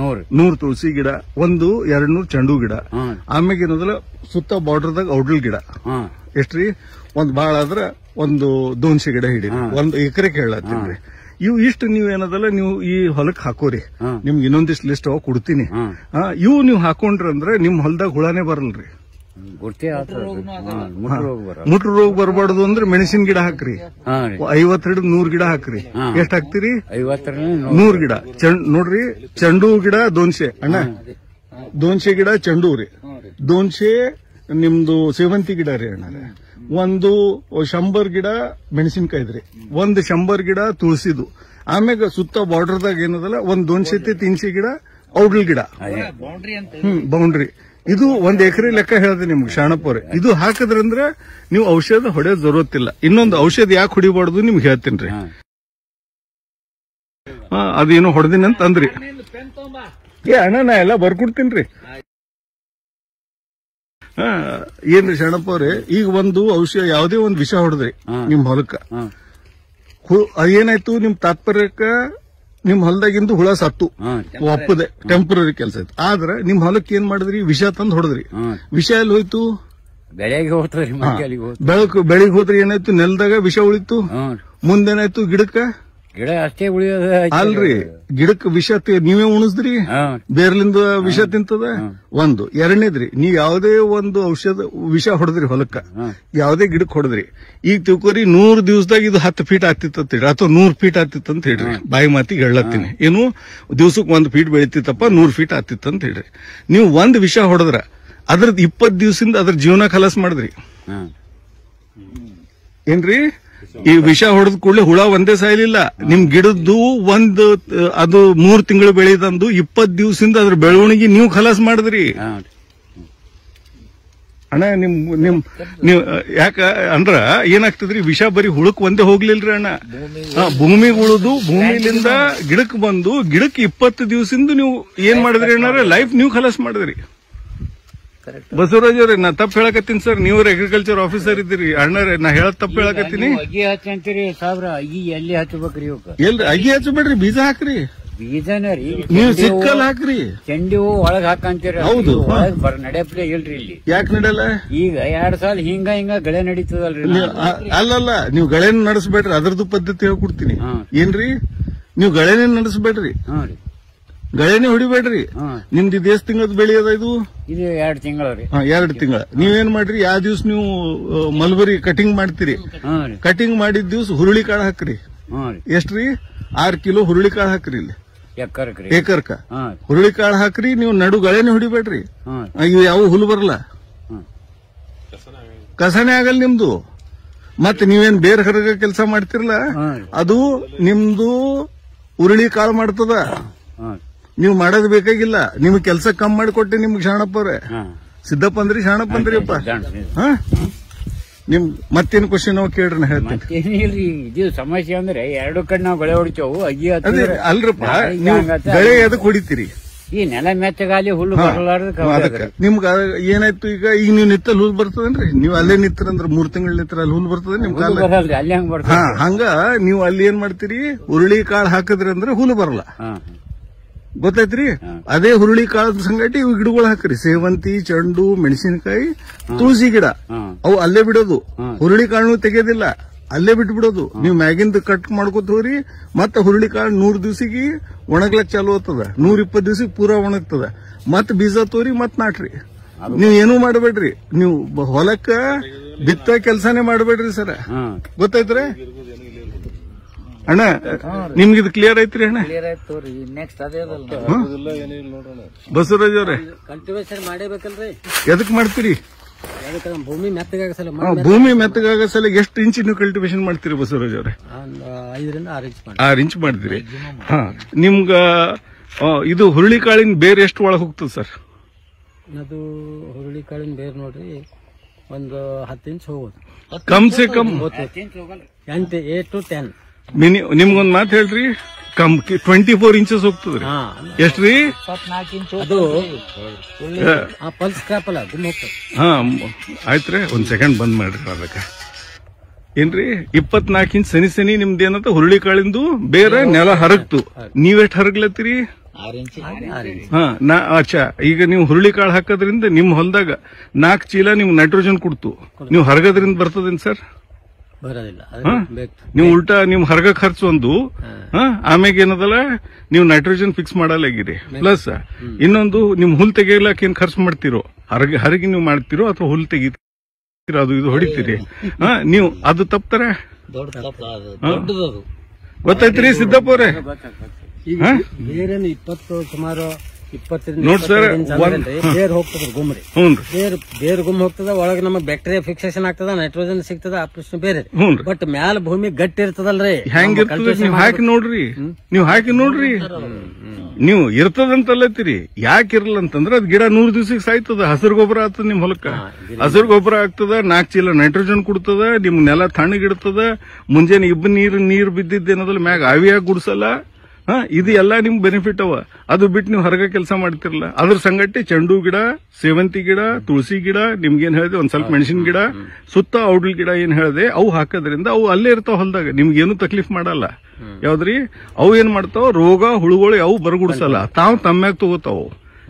100 ತುಳಸಿ ಗಿಡ, 200 ಚೆಂಡು ಗಿಡ. ಆಮ್ಯಾಗ ಏನದಲ್ಲ ಸುತ್ತ ಬಾರ್ಡರ್ದಾಗ ಔಡಲ್ ಗಿಡ. ಎಷ್ಟ್ರಿ? ಒಂದ್ ಬಾಳ ಆದ್ರ 200 ಗಿಡ ಹಿಡೀರಿ. 1 ಎಕರೆಗೆ ಹೇಳತ್ತೀನ್ರಿ. ಇವು ಇಷ್ಟು ನೀವ್ ಏನದಲ್ಲ ನೀವು ಈ ಹೊಲಕ್ ಹಾಕೋರಿ. ನಿಮ್ಗೆ ಇನ್ನೊಂದಿಷ್ಟು ಲಿಸ್ಟ್ ಅವ ಕೊಡ್ತೀನಿ. ಇವು ನೀವು ಹಾಕೊಂಡ್ರಂದ್ರೆ ನಿಮ್ ಹೊಲದಾಗ ಹುಳಾನೇ ಬರಲ್ರಿ. ಮುಟ್ರ ರೋಗ ಬರಬಾರ್ದು ಅಂದ್ರೆ ಮೆಣಸಿನ ಗಿಡ ಹಾಕ್ರಿ. 50 ಹಿಡಿದು 100 ಗಿಡ ಹಾಕ್ರಿ. ಎಷ್ಟ್ ಹಾಕ್ತಿರಿ? 100 ಗಿಡ. ನೋಡ್ರಿ, ಚೆಂಡು ಗಿಡ 200 ಅಣ್ಣ, 200 ಗಿಡ ಚೆಂಡು ರೀ. 200 ನಿಮ್ದು ಸೇವಂತಿ ಗಿಡ ರೀ ಅಣ್ಣ. 100 ಗಿಡ ಮೆಣಸಿನ್ಕಾಯ್ದ್ರಿ. 100 ಗಿಡ ತುಳಸಿದು. ಆಮ್ಯಾಗ ಸುತ್ತ ಬಾರ್ಡರ್ದಾಗ ಏನದಲ್ಲ 200-300 ಗಿಡ ಔಡಲ್ ಗಿಡ. ಬೌಂಡ್ರಿ. ಇದು 1 ಎಕರೆ ಲೆಕ್ಕ ಹೇಳ್ದೆ ನಿಮ್ಗೆ ಶಾಣಪ್ಪವ್ರೆ. ಇದು ಹಾಕಿದ್ರಂದ್ರ ನೀವು ಔಷಧ ಹೊಡೆಯೋದ್ ಜರೂರತ್ತಿಲ್ಲ. ಇನ್ನೊಂದು ಔಷಧ ಯಾಕೆ ಹೊಡಿಬಾರ್ದು ನಿಮ್ಗೆ ಹೇಳ್ತೀನಿ. ಅದೇನು ಹೊಡೆದಿನಿ ಅಂತ ಅಂದ್ರಿ. ಅಣ್ಣ ನಾ ಎಲ್ಲ ಬರ್ಕೊಡ್ತೀನಿ. ಏನ್ರಿ ಶರಣಪ್ಪ ಅವ್ರೆ, ಈಗ ಒಂದು ಔಷಧ ಯಾವುದೇ ಒಂದು ವಿಷ ಹೊಡೆದ್ರಿ ನಿಮ್ ಹೊಲಕ್ಕ, ಅದೇನಾಯ್ತು ನಿಮ್ ತಾತ್ಪರ್ಯಕ್ಕ ನಿಮ್ ಹೊಲದಾಗಿಂದು ಹುಳ ಸತ್ತು ಒಪ್ಪದೆ ಟೆಂಪರರಿ ಕೆಲಸ ಇತ್ತು. ಆದ್ರೆ ನಿಮ್ ಹೊಲಕ್ಕೆ ಏನ್ ಮಾಡಿದ್ರಿ? ವಿಷ ತಂದು ಹೊಡೆದ್ರಿ. ವಿಷ ಎಲ್ಲಿ ಹೋಯ್ತು? ಬೆಳೆಗೆ ಹೋಗ್ತದ್ರಿ, ಬೆಳಿಗ್ಗೆ ಹೋದ್ರೆ ಏನಾಯ್ತು? ನೆಲದಾಗ ವಿಷ ಉಳಿತು. ಮುಂದೇನಾಯ್ತು? ಗಿಡಕ್ಕ ಗಿಡ ಅಷ್ಟೇ ಉಳಿಯೋದ ಅಲ್ರಿ, ಗಿಡಕ್ಕೆ ವಿಷ ನೀವೇ ಉಣಿಸ್ದ್ರಿ, ಬೇರ್ಲಿಂದ ವಿಷ ತಿಂತದ. ಒಂದು. ಎರಡನೇದ್ರಿ, ನೀವ್ ಯಾವುದೇ ಒಂದು ಔಷಧ ವಿಷ ಹೊಡೆದ್ರಿ ಹೊಲಕ್ಕ, ಯಾವುದೇ ಗಿಡಕ್ಕೆ ಹೊಡೆದ್ರಿ, ಈಗ ತಿಳ್ಕೊರಿ 100 ದಿವಸದಾಗ ಇದು 10 ಫೀಟ್ ಆಗ್ತಿತ್ತ ಹೇಳಿ, ಅಥವಾ 100 ಫೀಟ್ ಆಗ್ತಿತ್ತ ಅಂತ ಹೇಳ್ರಿ. ಬಾಯಿ ಮಾತಿಗೆ ಹೇಳತ್ತೀನಿ, ಏನು ದಿವ್ಸಕ್ಕೆ 1 ಫೀಟ್ ಬೆಳಿತಿತ್ತಪ್ಪ, 100 ಫೀಟ್ ಆಗ್ತಿತ್ತ ಅಂತ ಹೇಳ್ರಿ. ನೀವು ಒಂದ್ ವಿಷ ಹೊಡೆದ್ರ ಅದ್ರದ್ 20 ದಿವಸದಿಂದ ಅದ್ರ ಜೀವನ ಖಲಾಸ್ ಮಾಡಿದ್ರಿ. ಏನ್ರಿ? ಈ ವಿಷ ಹೊಡೆದ ಕೂಡಲೇ ಹುಳ ಒಂದೇ ಸಾಯಲಿಲ್ಲ. ನಿಮ್ ಗಿಡದ್ದು ಅದು 3 ತಿಂಗಳು ಬೆಳೆದಂದು 20 ದಿವಸದಿಂದ ಅದ್ರ ಬೆಳವಣಿಗೆ ನೀವು ಖಲಾಸ್ ಮಾಡಿದ್ರಿ. ಅಣ್ಣ ನೀವು ಯಾಕ ಅಂದ್ರ ಏನಾಗ್ತದ್ರಿ? ವಿಷ ಬರೀ ಹುಳಕ್ ಒಂದೇ ಹೋಗ್ಲಿಲ್ರಿ ಅಣ್ಣ, ಭೂಮಿಗೆ ಉಳಿದು ಭೂಮಿಲಿಂದ ಗಿಡಕ್ ಬಂದು ಗಿಡಕ್ಕೆ 20 ದಿವಸದಿಂದ ನೀವು ಏನ್ ಮಾಡಿದ್ರಿ ಅಣ್ಣ? ಲೈಫ್ ನೀವು ಖಲಾಸ್ ಮಾಡಿದ್ರಿ. ಬಸವರಾಜ್ ಅವ್ರೆ, ನಾ ತಪ್ಪು ಹೇಳಕತ್ತೀನಿ ಸರ್, ನೀವ್ರ ಅಗ್ರಿಕಲ್ಚರ್ ಆಫೀಸರ್ ಇದ್ದೀರಿ. ಅಣ್ಣರೇ, ನಾ ಹೇಳದ್ ತಪ್ಪು ಹೇಳಕತ್ತೀನಿ. ಅಗಿ ಹಚ್ಚಂತೀರಿ ಸಾವಿರ, ಅಗಿ ಎಲ್ಲಿ ಹಚ್ಚಬೇಕ್ರಿ? ಎಲ್ರಿ ಅಗಿ ಹಚ್ಚಬೇಡ್ರಿ, ಬೀಜ ಹಾಕ್ರಿ. ಬೀಜನ ರೀ ನೀವು ಸಿಕ್ಕಲ್ ಹಾಕ್ರಿ. ಚೆಂಡಿ ಹೂ ಒಳಗ್ ಹಾಕಂತೀರಿ. ಹೌದು, ನಡೆಪ್ಲೆ ಇಲ್ರಿ ಇಲ್ಲಿ. ಯಾಕೆ ನಡೆಯಲ್ಲ? ಈಗ 2 ಸಾಲ ಹಿಂಗ ಗಳೆ ನಡೀತದಲ್ರಿ. ಅಲ್ಲಲ್ಲ, ನೀವು ಗಳೆನ ನಡೆಸಬೇಡ್ರಿ, ಅದ್ರದ್ದು ಪದ್ಧತಿ ಹೇಳ್ಕೊಡ್ತೀನಿ. ಏನ್ರಿ? ನೀವು ಗಳೆನೇ ನಡೆಸಬೇಡ್ರಿ, ಗಳೆನೆ ಹೊಡಿಬೇಡ್ರಿ. ನಿಮ್ದು ಇದು ಎಷ್ಟು ತಿಂಗಳದ ಬೆಳೆ ಅದ? ಇದು 2 ತಿಂಗಳು. 2 ತಿಂಗಳ. ನೀವೇನ್ ಮಾಡ್ರಿ? ಯಾವ ದಿವ್ಸ ನೀವು ಮಲ್ಬರಿ ಕಟಿಂಗ್ ಮಾಡ್ತೀರಿ, ಕಟಿಂಗ್ ಮಾಡಿದ ದಿವ್ಸ ಹುರುಳಿ ಕಾಳು ಹಾಕ್ರಿ. ಎಷ್ಟ್ರಿ? 6 ಕಿಲೋ ಹುರುಳಿ ಕಾಳು ಹಾಕ್ರಿ. ಇಲ್ಲಿ ಏಕರ್ಕ ಹುರುಳಿ ಕಾಳು ಹಾಕ್ರಿ. ನೀವು ನಡು ಗಳೆನೆ ಹೊಡಿಬೇಡ್ರಿ. ಇವು ಯಾವ ಹುಲ್ಲು ಬರಲ್ಲ, ಕಸನೇ ಆಗಲ್ಲ ನಿಮ್ದು. ಮತ್ ನೀವೇನ್ ಬೇರೆ ಹೊರಗ ಕೆಲಸ ಮಾಡ್ತಿರಲ್ಲ, ಅದು ನಿಮ್ದು ಹುರುಳಿ ಕಾಳು ಮಾಡ್ತದ. ನೀವು ಮಾಡೋದ್ ಬೇಕಾಗಿಲ್ಲ. ನಿಮ್ಗೆ ಕೆಲಸ ಕಮ್ಮಿ ಮಾಡಿಕೊಟ್ಟೆ ನಿಮ್ಗೆ ಶಾಣಪ್ಪ ಅವ್ರೆ. ಸಿದ್ದಪ್ಪ ಅಂದ್ರಿ, ಶಾಣಪ್ಪ ಅಂದ್ರಿ ಅಪ್ಪ. ನಿಮ್ ಮತ್ತೇನ್ ಕ್ವಶನ್ ನಾವು ಕೇಳ್ರಿ, ನಾ ಹೇಳ್ತೀನಿ. ಏನಿಲ್ರಿ, ಇದು ಸಮಸ್ಯೆ ಅಂದ್ರೆ 2 ಕಡೆ ನಾವು ಗಳೆ ಹೊಡಿತೇವು. ಅಗಿ ಅಲ್ರಪ್ಪ, ನೀವು ಗಳೆ ಎದಕ್ ಹೊಡಿತೀರಿ? ಈ ನೆಲ ಮೆತ್ತಗಾಲಿ ಹುಲ್ಲು ಬರಲಾರ್ದ ನಿಮ್ಗ ಏನಾಯ್ತು? ಈಗ ನೀವು ನಿತ್ತಲ್ ಹುಲ್ ಬರ್ತದನ್ರಿ, ನೀವು ಅಲ್ಲೇ ನಿತ್ತರಂದ್ರ 3 ತಿಂಗಳ ನಿತ್ರ ಅಲ್ಲಿ ಹುಲ್ ಬರ್ತದ ನಿಮ್ ಕಾಲ. ಅಲ್ಲಿ ಹಂಗ ಬರ್ತದ. ಹಂಗ ನೀವು ಅಲ್ಲಿ ಏನ್ ಮಾಡ್ತೀರಿ? ಹುರುಳಿ ಕಾಳು ಹಾಕಿದ್ರಿ ಅಂದ್ರೆ ಹುಲ್ಲು ಬರಲ್ಲ, ಗೊತ್ತಾಯ್ತ್ರಿ? ಅದೇ ಹುರುಳಿ ಕಾಳದ ಸಂಗಟಿ ಇವು ಗಿಡಗಳು ಹಾಕ್ರಿ. ಸೇವಂತಿ, ಚೆಂಡು, ಮೆಣಸಿನಕಾಯಿ, ತುಳಸಿ ಗಿಡ, ಅವು ಅಲ್ಲೇ ಬಿಡೋದು. ಹುರುಳಿ ಕಾಳನ್ನು ತೆಗೆಯೋದಿಲ್ಲ, ಅಲ್ಲೇ ಬಿಟ್ಟು ಬಿಡೋದು. ನೀವು ಮ್ಯಾಗಿಂದ ಕಟ್ ಮಾಡ್ಕೋತ ಹೋಗ್ರಿ. ಮತ್ತ ಹುರುಳಿ ಕಾಳು 100 ದಿವಸಿಗೆ ಒಣಗ್ಲಕ್ ಚಾಲು ಆಗ್ತದ, 120 ದಿವಸಿಗೆ ಪೂರಾ ಒಣಗ್ತದ. ಮತ್ ಬೀಜ ತೋರಿ ಮತ್ ನಾಟ್ರಿ. ನೀವ್ ಏನೂ ಮಾಡಬೇಡ್ರಿ. ನೀವು ಹೊಲಕ್ಕ ಬಿತ್ತ ಕೆಲಸನೇ ಮಾಡಬೇಡ್ರಿ ಸರ, ಗೊತ್ತಾಯ್ತ್ರಿ ಅಣ್ಣ? ನಿಮ್ಗಿದು ಕ್ಲಿಯರ್ ಐತ್ರಿ ಅಣ್ಣ? ನೆಕ್ಸ್ಟ್ ಅದೇ ಬಸವರಾಜ್ ಅವ್ರೆ, ಕಲ್ಟಿವೇಶನ್ ಮಾಡಬೇಕಲ್ರಿ? ಎದಕ್ ಮಾಡ್ತೀರಿ? ಭೂಮಿ ಮೆತ್ತಗಾಗಸಲ ಭೂಮಿ ಮೆತ್ತಗಾಗಸಲ ಎಷ್ಟು ಇಂಚ್ ನೀವು ಕಲ್ಟಿವೇಶನ್ ಮಾಡ್ತೀರಿ ಬಸವರಾಜ್ ಅವ್ರೆ? 5 ರಿಂದ 6 ಇಂಚ್. 6 ಇಂಚ್ ಮಾಡ್ತೀರಿ. ನಿಮ್ಗ ಇದು ಹುರುಳಿ ಕಾಳಿನ ಬೇರೆ ಎಷ್ಟು ಒಳಗೆ ಹೋಗ್ತದೆ ಸರ್? ಅದು ಹುರುಳಿ ಕಾಳಿನ ಬೇರೆ ನೋಡ್ರಿ ಒಂದು 10 ಇಂಚ್ ಹೋಗೋದು. ಕಮ್ ಸೆ ಕಮ್ 8 to 10. ನಿಮ್ಗೊಂದ್ ಮಾತು ಹೇಳ್ರಿ, 24 ಇಂಚಸ್ ಹೋಗ್ತದ್ರಿ. ಎಷ್ಟ್ರಿ? 24 ಇಂಚು. ಅದು ಪಲ್ಸ್ ಕ್ರಾಪ್ ಅಲ್ಲ, ಗುಮ್ ಹೋಗ್ತದೆ. ಆಯ್ತ್ರಿ, ಒಂದ್ ಸೆಕೆಂಡ್ ಬಂದ್ ಮಾಡ್ರಿ. ಅದಕ್ಕೆ ಏನ್ರಿ 24 ಇಂಚ್ ಸನಿ ನಿಮ್ದೇನಂತ ಹುರುಳಿ ಕಾಳಿಂದು ಬೇರೆ ನೆಲ ಹರಗ್ತು. ನೀವೆಷ್ಟ್ ಹರಗ್ಲತ್ತೀರಿ? 6 ಇಂಚ್. ಅಚ್ಚಾ, ಈಗ ನೀವು ಹುರುಳಿ ಕಾಳು ಹಾಕೋದ್ರಿಂದ ನಿಮ್ ಹೊಲದಾಗ 4 ಚೀಲ ನಿಮ್ಗೆ ನೈಟ್ರೋಜನ್ ಕೊಡ್ತು. ನೀವು ಹರಗೋದ್ರಿಂದ ಬರ್ತದೇನ್ ಸರ್? ಬರೋದಿಲ್ಲ. ನೀವು ಉಲ್ಟಾ ನಿಮ್ ಹರಗ ಖರ್ಚು ಒಂದು, ಆಮ್ಯಾಗ ಏನದಲ್ಲ ನೀವು ನೈಟ್ರೋಜನ್ ಫಿಕ್ಸ್ ಮಾಡಲಾಗಿರಿ. ಪ್ಲಸ್ ಇನ್ನೊಂದು, ನಿಮ್ ಹುಲ್ ತೆಗಿಯಲಾಕ ಏನ್ ಖರ್ಚು ಮಾಡ್ತಿರೋ, ಹರಗಿ ನೀವು ಮಾಡ್ತಿರೋ ಅಥವಾ ಹುಲ್ ತೆಗಿತೀರೋ, ಅದು ಇದು ಹೊಡಿತೀರಿ. ನೀವು ಅದು ತಪ್ತಾರೆ, ಗೊತ್ತಾಯ್ತ್ರಿ ಸಿದ್ದಪ್ಪ ಅವ್ರೆ? ಬೇರೆ 20 ಸುಮಾರು 20 ನೋಡ್ ಸರ್, ಬೇರ್ ಹೋಗ್ತದ ಗುಮ್ರಿ. ಬೇರ್ ಗುಮ್ ಹೋಗ್ತದ, ಒಳಗೆ ನಮಗ್ ಬ್ಯಾಕ್ಟೀರಿಯಾ ಫಿಕ್ಸೇಷನ್ ಆಗ್ತದ, ನೈಟ್ರೋಜನ್ ಸಿಗ್ತದ, ಆಪರೇಷನ್ ಬೇರೆ. ಬಟ್ ಮ್ಯಾಲ ಭೂಮಿ ಗಟ್ಟಿ ಇರ್ತದಲ್ರಿ. ಹೆಂಗಿರ್ತದ? ನೀವು ಹಾಕಿ ನೋಡ್ರಿ, ನೀವು ಇರ್ತದಂತಲ್ಲತ್ತೀರಿ. ಯಾಕೆ ಇರಲ್ಲ ಅಂತಂದ್ರೆ ಅದ್ ಗಿಡ 100 ದಿವಸಕ್ಕೆ ಸಾಯ್ತದ. ಹಸಿರು ಗೊಬ್ಬರ ಆಗ್ತದ ನಿಮ್ ಹೊಲಕ್ಕ, ಹಸಿರು ಗೊಬ್ಬರ ಆಗ್ತದ, 4 ಚೀಲ ನೈಟ್ರೋಜನ್ ಕೊಡ್ತದ, ನಿಮ್ ನೆಲ ತಣ್ಣಗಿಡ್ತದ. ಮುಂಜಾನೆ ನೀರ್ ಬಿದ್ದಿದ್ದೇನದಲ್ಲ ಮ್ಯಾಗ ಆವಿಯಾಗಿ ಗುಡ್ಸಲ್ಲ, ಇದು ಎಲ್ಲಾ ನಿಮ್ಗೆ ಬೆನಿಫಿಟ್ ಅವ. ಅದು ಬಿಟ್ಟು ನೀವು ಹೊರಗೆ ಕೆಲಸ ಮಾಡ್ತಿರಲ್ಲ, ಅದ್ರ ಸಂಗತಿ ಚೆಂಡು ಗಿಡ, ಸೇವಂತಿ ಗಿಡ, ತುಳಸಿ ಗಿಡ, ನಿಮ್ಗೇನ್ ಹೇಳಿದೆ ಒಂದ್ ಸ್ವಲ್ಪ ಮೆಣಸಿನ ಗಿಡ, ಸುತ್ತ ಔಡ್ಲ್ ಗಿಡ ಏನ್ ಹೇಳಿದೆ ಅವು ಹಾಕೋದ್ರಿಂದ ಅವು ಅಲ್ಲೇ ಇರ್ತಾವ ಹೊಲದಾಗ, ನಿಮ್ಗೇನು ತಕ್ಲೀಫ್ ಮಾಡಲ್ಲ. ಯಾವ್ದ್ರಿ ಅವು ಏನ್ ಮಾಡ್ತಾವ, ರೋಗ ಹುಳುಗಳು ಯಾವ ಬರಗುಡ್ಸಲ್ಲ, ತಾವ್ ತಮ್ಮ್ಯಾಗ ತಗೋತಾವ.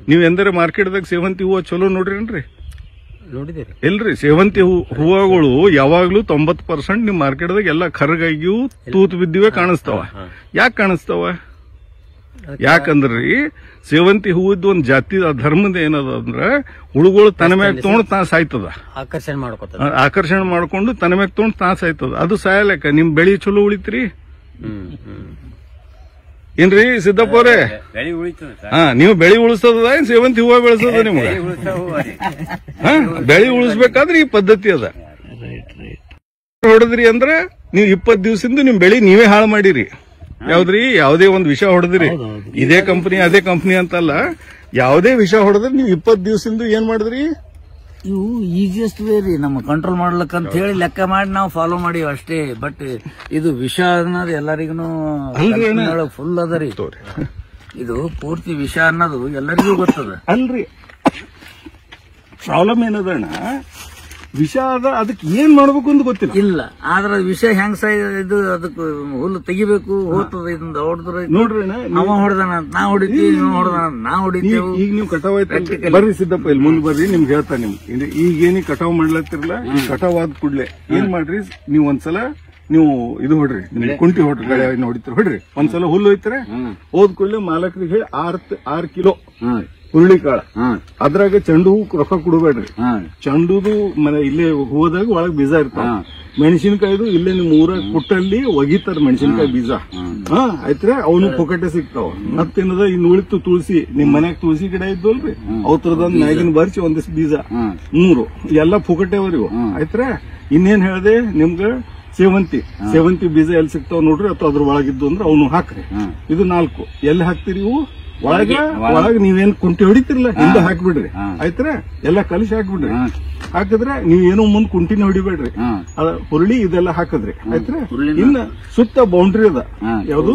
ನೀವ್ ಎಂದರೆ ಮಾರ್ಕೆಟ್ದಾಗ ಸೇವಂತಿ ಹೂವ ಚಲೋ ನೋಡ್ರಿನ್ರಿ? ನೋಡಿದಿರಿ ಇಲ್ರಿ, ಸೇವಂತಿ ಹೂವಗಳು ಯಾವಾಗ್ಲೂ 90% ನಿಮ್ ಮಾರ್ಕೆಟ್ದಾಗ ಎಲ್ಲ ಕರ್ಗಾಗಿಯೂ ತೂತು ಬಿದ್ದಿವೆ ಕಾಣಿಸ್ತಾವ. ಯಾಕೆ ಕಾಣಿಸ್ತಾವ? ಯಾಕಂದ್ರಿ ಸೇವಂತಿ ಹೂವದ್ದು ಒಂದ್ ಜಾತಿ ಧರ್ಮದ ಏನದ ಅಂದ್ರ ಹುಳುಗಳು ತನ್ನ ಮ್ಯಾಗ ತಗೊಂಡು ತಾ ಸಾಯ್ತದ, ಆಕರ್ಷಣೆ ಮಾಡ್ಕೊಂಡು ತನ್ನ ಮ್ಯಾಗ ತಗೊಂಡು ತಾ ಸಾಯ್ತದ. ಅದು ಸಾಯಲಕ್ಕ ನಿಮ್ ಬೆಳಿ ಚಲೋ ಉಳಿತ್ರಿ ಏನ್ರಿ ಸಿದ್ದಪ್ಪ ಅವ್ರೆ? ನೀವು ಬೆಳಿ ಉಳಿಸ್ತದ ಏನ್ ಸೇವಂತಿ ಹೂವ ಬೆಳೆಸೋದ ನಿಮ್ಗೆ? ಬೆಳಿ ಉಳಿಸ್ಬೇಕಾದ್ರೆ ಈ ಪದ್ಧತಿ ಅದ. ಹೊಡೆದ್ರಿ ಅಂದ್ರ ನೀವು 20 ದಿವಸದಿಂದ ನಿಮ್ ಬೆಳಿ ನೀವೇ ಹಾಳು ಮಾಡಿರಿ. ಯಾವ್ದ್ರಿ? ಯಾವುದೇ ಒಂದ್ ವಿಷ ಹೊಡೆದ್ರಿ, ಇದೇ ಕಂಪನಿ ಅದೇ ಕಂಪನಿ ಅಂತಲ್ಲ, ಯಾವುದೇ ವಿಷ ಹೊಡೆದ್ರೆ ನೀವು 20 ದಿವಸದಿಂದ ಏನ್ ಮಾಡಿದ್ರಿ? ಇವು ಈಸಿಯೆಸ್ಟ್ ವೇ ರೀ ನಮ್ಮ ಕಂಟ್ರೋಲ್ ಮಾಡ್ಲಿಕ್ಕೆ ಅಂತ ಹೇಳಿ ಲೆಕ್ಕ ಮಾಡಿ ನಾವು ಫಾಲೋ ಮಾಡಿವಿ ಅಷ್ಟೇ. ಬಟ್ ಇದು ವಿಷ ಅನ್ನೋದು ಎಲ್ಲರಿಗೂ ಫುಲ್ ಅದ ರೀ. ಇದು ಪೂರ್ತಿ ವಿಷ ಅನ್ನೋದು ಎಲ್ಲರಿಗೂ ಗೊತ್ತದ ಅಲ್ರಿ. ಪ್ರಾಬ್ಲಮ್ ಏನದಣ್ಣ, ವಿಷ ಅದ, ಅದಕ್ಕೆ ಏನ್ ಮಾಡ್ಬೇಕು ಅಂತ ಗೊತ್ತಿಲ್ಲ. ಇಲ್ಲ ಆದ್ರ ವಿಷ ಹೆಂಗ್ ಇದು ಅದಕ್ಕೆ ಹುಲ್ಲು ತೆಗಿಬೇಕು, ಹೋಗ್ತದ ಇದನ್ನ ಹೊಡೆದ್ರೆ ನೋಡ್ರಿ, ಅವ ಹೊಡೆದಾನ ನಾ ಹೊಡಿತೀವಿ, ನೀವು ಹೊಡೆದಾನ ನಾ ಹೊಡಿತೀವಿ. ಈಗ ನೀವು ಕಟಾವ್ ಆಯ್ತು ಬರ್ರಿ ಸಿದ್ದಪ್ಪ, ಇಲ್ಲಿ ಮುಂದೆ ಬರ್ರಿ, ನಿಮ್ಗೆ ಹೇಳ್ತಾ ನಿಮ್ಗೆ ಈಗ ಏನಿ ಕಟಾವ್ ಮಾಡ್ಲತ್ತಿರಲ್ಲ, ಈ ಕಟಾವ್ ಆದ ಕೂಡ್ಲೆ ಏನ್ ಮಾಡ್ರಿ, ನೀವು ಒಂದ್ಸಲ ನೀವು ಇದು ಹೊಡ್ರಿ, ನಿಮ್ಗೆ ಕುಂಟಿ ಹೊಡ್ರಿ, ಗಳೆ ಹೊಡಿತೀರಿ ಹೊಡ್ರಿ, ಒಂದ್ಸಲ ಹುಲ್ಲು ಹೋಯ್ತಾರೆ, ಹೋದ್ ಕೂಡಲೇ ಮಾಲಕರಿಗೆ ಹೇಳಿ 6 ಕಿಲೋ ಹುರುಳಿ ಕಾಳ, ಅದ್ರಾಗ ಚೆಂಡು ಹೂ ರೊಕ್ಕ ಕೊಡಬೇಡ್ರಿ. ಚೆಂಡುದು ಇಲ್ಲೇ ಹೂವದಾಗ ಒಳಗ್ ಬೀಜ ಇರ್ತಾವ. ಮೆಣಸಿನಕಾಯ್ದು ಇಲ್ಲೇ ನಿಮ್ ಊರಾಗ ಪುಟ್ಟಲ್ಲಿ ಒಗಿತಾರ ಮೆಣಸಿನಕಾಯಿ ಬೀಜ. ಆಯ್ತ್ರೆ ಅವನು ಪೊಕಟೆ ಸಿಗ್ತಾವ. ಮತ್ತೇನದ ಇನ್ನು ಉಳಿತು ತುಳಸಿ, ನಿಮ್ ಮನ್ಯಾಗ ತುಳಸಿ ಗಿಡ ಇದ್ವಲ್ರಿ, ಅವತ್ರದೊಂದ್ ಮ್ಯಾಗಿನ ಬರ್ಚಿ ಒಂದಿಷ್ಟು ಬೀಜ 3 ಎಲ್ಲ ಪುಕಟೆ ಅವರಿವು. ಆಯ್ತ್ರೆ ಇನ್ನೇನ್ ಹೇಳ್ದೆ ನಿಮ್ಗ, ಸೇವಂತಿ ಬೀಜ ಎಲ್ಲಿ ಸಿಗ್ತಾವ ನೋಡ್ರಿ, ಅಥವಾ ಅದ್ರ ಒಳಗಿದ್ದು ಅಂದ್ರೆ ಅವನು ಹಾಕ್ರಿ. ಇದು 4 ಎಲ್ಲಿ ಹಾಕ್ತಿರಿ ಇವು? ಒಳಗ ನೀವೇನ್ ಕುಂಟಿ ಹೊಡಿತಿರ್ಲ ಹಿಂದೆ ಹಾಕ್ಬಿಡ್ರಿ. ಆಯ್ತ್ರ ಎಲ್ಲ ಕಲಿಸಿ ಹಾಕ್ಬಿಡ್ರಿ. ಹಾಕಿದ್ರೆ ನೀವೇನು ಮುಂದ್ ಕುಂಟಿನ ಹೊಡಿಬೇಡ್ರಿ, ಹುರುಳಿ ಇದೆಲ್ಲ ಹಾಕದ್ರಿ. ಆಯ್ತ್ರ ಇನ್ನ ಸುತ್ತ ಬೌಂಡ್ರಿ ಅದ, ಯಾವ್ದು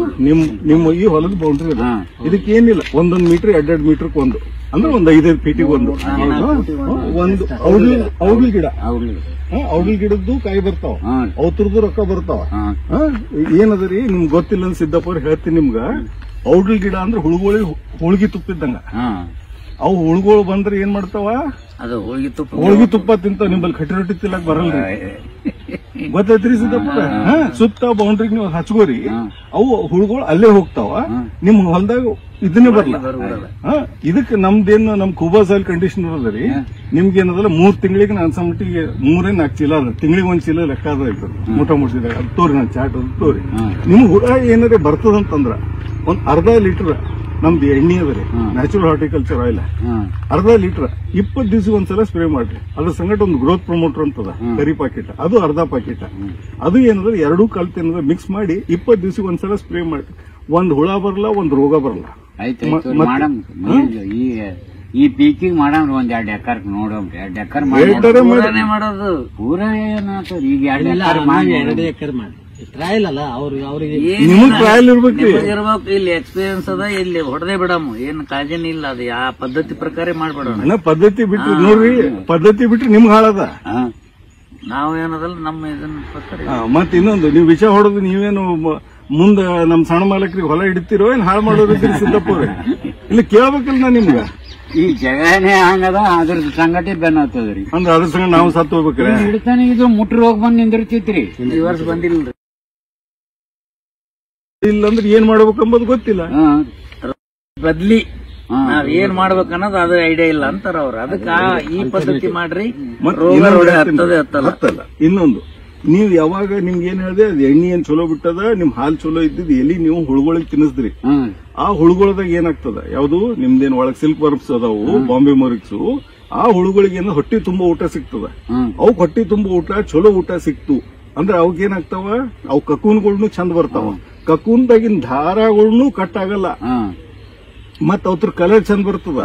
ನಿಮ್ಮ ಈ ಹೊಲದ ಬೌಂಡ್ರಿ ಅದ. ಇದಕ್ಕೆ ಏನಿಲ್ಲ, 1 ಮೀಟರ್ 2 ಮೀಟರ್ಕ್ ಒಂದು, ಅಂದ್ರೆ ಒಂದ್ 5 ಫೀಟಿಗೆ ಒಂದು ಔಡ್ಲಿ ಗಿಡ, ಔಡ್ಲಿ ಗಿಡದ್ದು ಕಾಯಿ ಬರ್ತಾವ, ಅವತ್ರದ್ದು ರೊಕ್ಕ ಬರ್ತಾವ. ಏನದರಿ ನಿಮ್ಗೆ ಗೊತ್ತಿಲ್ಲ ಅಂತ ಸಿದ್ದಪ್ಪ ಅವ್ರು ಹೇಳ್ತೀನಿ ನಿಮ್ಗ. ಔಡ್ಲಿ ಗಿಡ ಅಂದ್ರೆ ಹೋಳ್ಗಿ ತುಪ್ಪಿದ್ದಂಗ. ಅವು ಹುಳುಗಳು ಬಂದ್ರೆ ಏನ್ ಮಾಡ್ತಾವ, ಅದು ಹೋಳ್ಗಿ ತುಪ್ಪ ತಿಂತಾವ. ನಿಮ್ಮಲ್ಲಿ ಕಟ್ಟಿ ರೊಟ್ಟಿ ತಿನ್ನಕ್ ಬರಲ್ರಿ, ಗೊತ್ತೈತ್ರಿ ಸಿದ್ದಪ್ಪ? ಸುತ್ತ ಬೌಂಡ್ರಿಗೆ ನೀವು ಹಚ್ಕೋರಿ, ಅವು ಹುಳುಗಳು ಅಲ್ಲೇ ಹೋಗ್ತಾವ. ನಿಮ್ ಹೊಲದಾಗ ಇದನ್ನೇ ಬರಲ್ಲ. ಇದಕ್ಕೆ ನಮ್ದೇನು ನಮ್ ಕೂಬಾ ಸಾಯಿಲ್ ಕಂಡೀಷನರ್ ಅದ ರೀ, ನಿಮ್ಗೇನದಲ್ಲ 3 ತಿಂಗಳಿಗೆ ನಾನು ಮಟ್ಟಿಗೆ 3-4 ಚೀಲ ಅದ, ತಿಂಗಳಿಗೆ 1 ಚೀಲ ಲೆಕ್ಕ ಅದ ಇರ್ತದೆ. ಮುಟ ಮುಟ್ಟಿದಾಗ ಅದು ತೋರಿ, ನಾನು ಚಾಟ್ ಅದು ತೋರಿ. ನಿಮ್ ಹುಳ ಏನಾರ ಬರ್ತದಂತಂದ್ರ ಒಂದ್ 1/2 ಲೀಟರ್ ನಮ್ದು ಎಣ್ಣೆ ಅದ ರೀ, ನ್ಯಾಚುರಲ್ ಹಾರ್ಟಿಕಲ್ಚರ್ ಆಯಿಲ್, 1/2 ಲೀಟರ್ 20 ದಿವಸ ಒಂದ್ಸಲ ಸ್ಪ್ರೇ ಮಾಡ್ರಿ. ಅದ್ರ ಸಂಗಟ ಒಂದು ಗ್ರೋತ್ ಪ್ರಮೋಟರ್ ಅಂತದ ಕರಿ ಪಾಕೆಟ್, ಅದು 1/2 ಪಾಕೆಟ್. ಅದು ಏನಂದ್ರೆ 2 ಕಲ್ತ್ ಏನಾದ್ರೆ ಮಿಕ್ಸ್ ಮಾಡಿ 20 ದಿವಸ ಒಂದ್ಸಲ ಸ್ಪ್ರೇ ಮಾಡಿ. ಒಂದ್ ಹುಳ ಬರಲ್ಲ, ಒಂದ್ ರೋಗ ಬರಲ್ಲ. ಈ ಪೀಕಿಂಗ್ ಮಾಡಮ್ರಿ, ಒಂದ್ 2 ಎಕರ್ ನೋಡಮ್ರಿ. 2 ಎಕರ್ ಮಾಡೋದು ಪೂರ ಏನಾಗ್ತದ? ಈಗ 2 ಎಕರ್ ಮಾಡಿ ಟ್ರಯಲ್ ಅಲ್ಲ, ಅವ್ರಿಗೆ ಟ್ರಯಲ್ ಇರ್ಬೇಕು. ಇಲ್ಲಿ ಎಕ್ಸ್ಪೀರಿಯನ್ಸ್ ಅದ, ಇಲ್ಲಿ ಹೊಡೆದೇ ಬಿಡಮ್ಮ, ಏನ್ ಕಾಳಜಿನ ಇಲ್ಲ. ಅದು ಆ ಪದ್ಧತಿ ಪ್ರಕಾರ ಮಾಡ್ಬೇಡ. ಪದ್ಧತಿ ಬಿಟ್ರಿ ನೋಡ್ರಿ, ಪದ್ಧತಿ ಬಿಟ್ರಿ ನಿಮ್ಗೆ ಹಾಳದ. ನಾವ್ ಏನದಲ್ಲ ನಮ್ಮ ಇದನ್ನ ಪ್ರಕಾರ. ಮತ್ ಇನ್ನೊಂದು, ನೀವು ವಿಷ ಹೊಡೆದು ನೀವೇನು ಮುಂದ ನಮ್ ಸಣ್ಣ ಮಾಲಕರಿಗೆ ಹೊಲ ಹಿಡಿತಿರೋ ಏನ್ ಹಾಳು ಮಾಡೋದಿದ್ರಿ ಸಿದ್ದಪ್ಪ ಅವ್ರೆ? ಇಲ್ಲಿ ಕೇಳ್ಬೇಕಲ್ಲ ನಾ ನಿಮ್ಗ. ಈ ಜಗನೇ ಹಂಗದ, ಅದ್ರ ಸಂಗತಿ ಬೆನ್ನ ಹತ್ತದ್ರಿ. ಅಂದ್ರೆ ಅದ್ರ ಸಂಗ ನಾವು ಸತ್ತು ಹೋಗ್ಬೇಕ್ರಿ. ಹಿಡಿತಾನೆ ಇದು ಮುಟ್ರಿ ಹೋಗಿ ಬಂದ್ ನಿಂದಿರ್ತಿತ್ರಿ. ಈ ವರ್ಷ ಬಂದಿಲ್ರಿ. ಇಲ್ಲಂದ್ರೆ ಏನ್ ಮಾಡ್ಬೇಕಂಬುದು ಗೊತ್ತಿಲ್ಲ. ಬದ್ಲಿ ನಾವ್ ಏನ್ ಮಾಡ್ಬೇಕನ್ನೋದು ಅದ್ರ ಐಡಿಯಾ ಇಲ್ಲ ಅಂತಾರ ಅವ್ರು. ಅದಕ್ಕ ಈ ಪದ್ಧತಿ ಮಾಡ್ರಿ, ಹತ್ತಲ್ಲ. ಇನ್ನೊಂದು, ನೀವ್ ಯಾವಾಗ ನಿಮ್ಗೆ ಏನ್ ಹೇಳಿದೆ, ಅದು ಎಣ್ಣೆ ಏನ್ ಚಲೋ ಬಿಟ್ಟದ, ನಿಮ್ ಹಾಲ್ ಚಲೋ ಇದ್ದಿದ್ ಎಲ್ಲಿ ನೀವು ಹುಳುಗಳಿಗೆ ತಿನ್ನಿಸಿದ್ರಿ. ಆ ಹುಳುಗಳದಾಗ ಏನಾಗ್ತದ, ಯಾವ್ದು ನಿಮ್ದೇನ್ ಒಳಗ್ ಸಿಲ್ಕ್ ವರ್ಮ್ಸ್ ಅದಾವು, ಬಾಂಬೆ ಮೊರಿಕ್ಸು, ಆ ಹುಳುಗಳಿಗೆ ಏನೋ ಹೊಟ್ಟಿ ತುಂಬಾ ಊಟ ಸಿಗ್ತದ. ಅವು ಹೊಟ್ಟಿ ತುಂಬಾ ಊಟ, ಚಲೋ ಊಟ ಸಿಕ್ತು ಅಂದ್ರೆ ಅವಕ್ ಏನಾಗ್ತಾವ, ಅವು ಕಕೂನ್ಗಳ್ನು ಚಂದ ಬರ್ತಾವ. ಕಕೂನ್ದಾಗಿನ ದಾರಗಳ್ನು ಕಟ್ ಆಗಲ್ಲ, ಮತ್ ಅವ್ರ ಕಲರ್ ಚಂದ ಬರ್ತದ.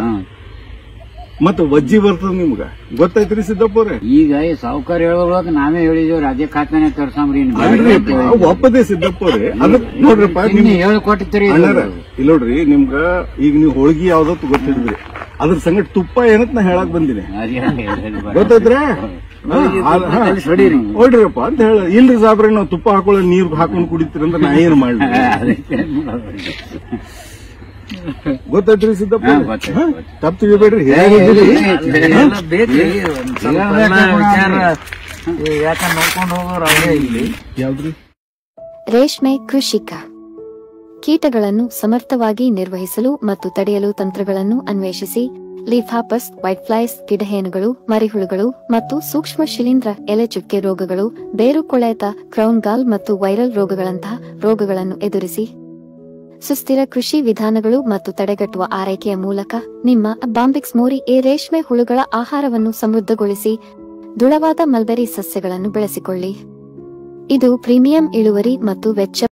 ಮತ್ತ ವಜ್ಜಿ ಬರ್ತದ ನಿಮ್ಗ ಗೊತ್ತೈತ್ರಿ ಸಿದ್ದಪ್ಪ ಅವ್ರೆ. ಈಗ ಈ ಸಾವುಕಾರ ಹೇಳೋವಾಗ ನಾವೇ ಹೇಳಿದೇವ್ರಿ ಅದೇ ಖಾತಾನೆ ತರ್ಸಾಮ್ರಿ ಒಪ್ಪದೆ ಸಿದ್ದಪ್ಪ ಅವ್ರೆ. ಅದಕ್ ನೋಡ್ರಿಪ್ಪ ಹೇಳ್ಕೊಟ್ಟಿರಿ ಇಲ್ಲ ನೋಡ್ರಿ, ನಿಮ್ಗ ಈಗ ನೀವು ಹೋಳ್ಗಿ ಯಾವ್ದತ್ತು ಗೊತ್ತಿದ್ರಿ, ಅದ್ರ ಸಂಗಟ ತುಪ್ಪ ಏನತ್ ನಾ ಹೇಳಕ್ ಬಂದಿನಿ ಗೊತ್ತೈತ್ರಿ. ಹೊಡ್ರಿಪ್ಪ ಅಂತ ಹೇಳ. ಇಲ್ರಿ ಸಾಬ್ರೆ ನಾವ್ ತುಪ್ಪ ಹಾಕೊಳ್ಳೋ ನೀರ್ ಹಾಕೊಂಡ್ ಕುಡಿತೀರಿ ಅಂದ್ರೆ ನಾ ಏನ್ ಮಾಡ್ಲಿ ಗೊತ್ತೈತ್ರಿ ಸಿದ್ದಪ್ಪ. ತಪ್ಪು ತಿಳಿಬೇಡ್ರಿ. ಯಾಕಂದ್ರೆ ನೋಡ್ಕೊಂಡು ಹೋಗೋರು ಅವರೇ ಇಲ್ಲಿ. ಯಾವ್ದ್ರಿ? ರೇಷ್ಮೆ ಕೃಷಿಕ ಕೀಟಗಳನ್ನು ಸಮರ್ಥವಾಗಿ ನಿರ್ವಹಿಸಲು ಮತ್ತು ತಡೆಯಲು ತಂತ್ರಗಳನ್ನು ಅನ್ವೇಷಿಸಿ ಲೀಫ್ ಹಾಪರ್ಸ್, ವೈಟ್ ಫ್ಲೈಸ್, ಗಿಡಹೇನುಗಳು, ಮರಿಹುಳುಗಳು ಮತ್ತು ಸೂಕ್ಷ್ಮ ಶಿಲೀಂಧ್ರ ಎಲೆ ಚುಕ್ಕೆ ರೋಗಗಳು, ಬೇರು ಕೊಳೆತ, ಕ್ರೌನ್ ಗಾಲ್ ಮತ್ತು ವೈರಲ್ ರೋಗಗಳಂತಹ ರೋಗಗಳನ್ನು ಎದುರಿಸಿ ಸುಸ್ಥಿರ ಕೃಷಿ ವಿಧಾನಗಳು ಮತ್ತು ತಡೆಗಟ್ಟುವ ಆರೈಕೆಯ ಮೂಲಕ ನಿಮ್ಮ ಬಾಂಬಿಕ್ಸ್ ಮೋರಿ ಎ ರೇಷ್ಮೆ ಹುಳುಗಳ ಆಹಾರವನ್ನು ಸಮೃದ್ಧಗೊಳಿಸಿ ದೃಢವಾದ ಮಲ್ಬೆರಿ ಸಸ್ಯಗಳನ್ನು ಬೆಳೆಸಿಕೊಳ್ಳಿ. ಇದು ಪ್ರೀಮಿಯಂ ಇಳುವರಿ ಮತ್ತು ವೆಚ್ಚ